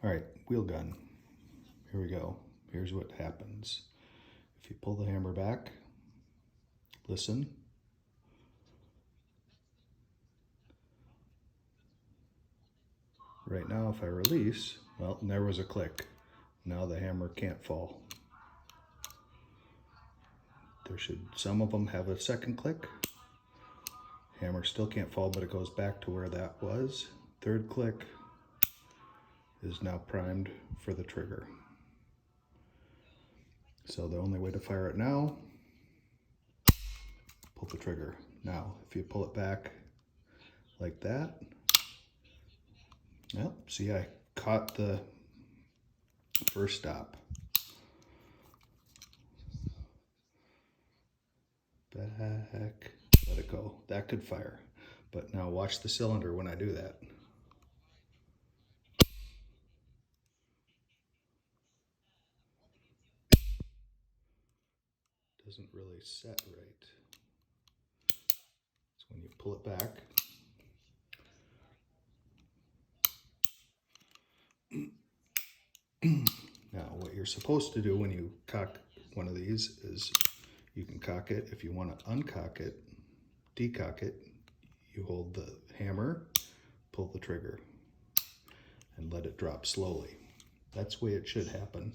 All right, wheel gun. Here we go. Here's what happens. If you pull the hammer back, listen. Right now, if I release, well, there was a click. Now the hammer can't fall. Some of them have a second click. Hammer still can't fall, but it goes back to where that was. Third click is now primed for the trigger. So the only way to fire it now, pull the trigger. Now, if you pull it back like that, well, see, I caught the first stop. Back, let it go. That could fire. But now watch the cylinder when I do that. Doesn't really set right. So when you pull it back, now what you're supposed to do when you cock one of these is you can cock it. If you want to uncock it, decock it, you hold the hammer, pull the trigger, and let it drop slowly. That's the way it should happen.